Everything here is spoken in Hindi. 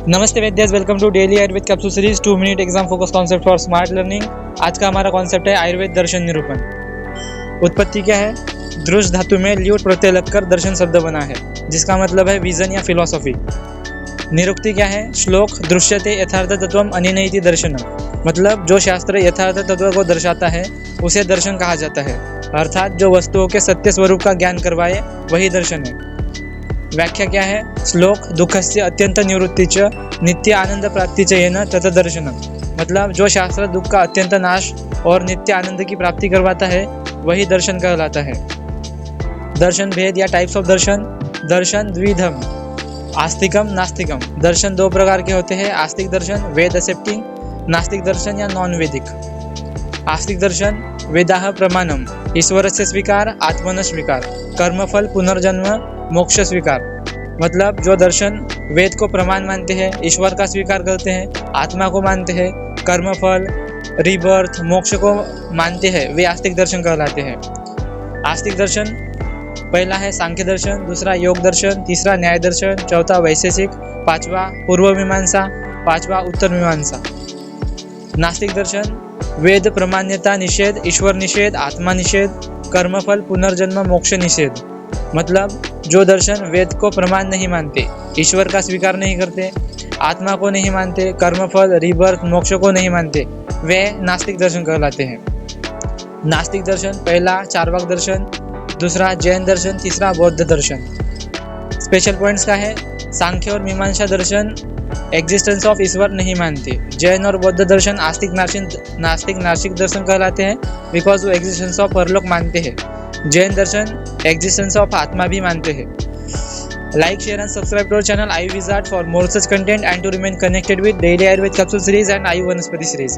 नमस्ते विद्यार्थ, welcome to daily Ayurveda capsule series 2 minute exam focus concept for smart learning. आज का हमारा कॉन्सेप्ट है आयुर्वेद दर्शन निरूपण। उत्पत्ति क्या है? दृश धातु में ल्यूट प्रत्यय लगकर दर्शन शब्द बना है, जिसका मतलब है विजन या फिलॉसफी। निरुक्ति क्या है? श्लोक दृश्यते यथार्थ तत्वम अनिनयति दर्शनम, मतलब जो शास्त्र यथार्थ तत्व को दर्शाता है उसे दर्शन कहा जाता है, अर्थात जो वस्तुओं के सत्य स्वरूप का ज्ञान करवाए वही दर्शन है। व्याख्या क्या है? श्लोक दुःखस्य अत्यंत निवृत्तिच नित्य आनंद प्राप्तिच येन तत् दर्शनम, मतलब जो शास्त्र दुख का अत्यंत नाश और नित्य आनंद की प्राप्ति करवाता है वही दर्शन कहलाता है। दर्शन भेद या टाइप्स ऑफ दर्शन। दर्शन द्विधम, आस्तिकम नास्तिकम। दर्शन दो प्रकार के होते हैं, आस्तिक दर्शन वेद एक्सेप्टिंग, नास्तिक दर्शन या नॉन वैदिक। आस्तिक दर्शन वेदाह प्रमाणम, ईश्वरस्य स्वीकार आत्मन स्वीकार, कर्मफल पुनर्जन्म मोक्ष स्वीकार, मतलब जो दर्शन वेद को प्रमाण मानते हैं, ईश्वर का स्वीकार करते हैं, आत्मा को मानते हैं, कर्मफल रीबर्थ मोक्ष को मानते हैं, वे आस्तिक दर्शन कहलाते हैं। आस्तिक दर्शन पहला है सांख्य दर्शन, दूसरा योग दर्शन, तीसरा न्याय दर्शन, चौथा वैशेषिक, पांचवा पूर्व मीमांसा, पांचवा उत्तर मीमांसा। नास्तिक दर्शन वेद प्रमाण्यता निषेध, ईश्वर निषेध, आत्मा निषेध, कर्मफल पुनर्जन्म मोक्ष निषेध, मतलब जो दर्शन वेद को प्रमाण नहीं मानते, ईश्वर का स्वीकार नहीं करते, आत्मा को नहीं मानते, कर्मफल रीबर्थ मोक्ष को नहीं मानते, वे नास्तिक दर्शन कहलाते हैं। नास्तिक दर्शन पहला चार्वाक दर्शन, दूसरा जैन दर्शन, तीसरा बौद्ध दर्शन। स्पेशल पॉइंट्स का है? सांख्य और मीमांसा दर्शन एग्जिस्टेंस ऑफ ईश्वर नहीं मानते। जैन और बौद्ध दर्शन नास्तिक नास्तिक दर्शन कहलाते हैं, बिकॉज वो एग्जिस्टेंस ऑफ परलोक मानते हैं। जैन दर्शन एग्जिस्टेंस ऑफ आत्मा भी मानते हैं। Like, share and subscribe to our channel Ayu wizard for more such content and to remain connected with daily Ayurveda capsule series and Ayu Vanaspati series.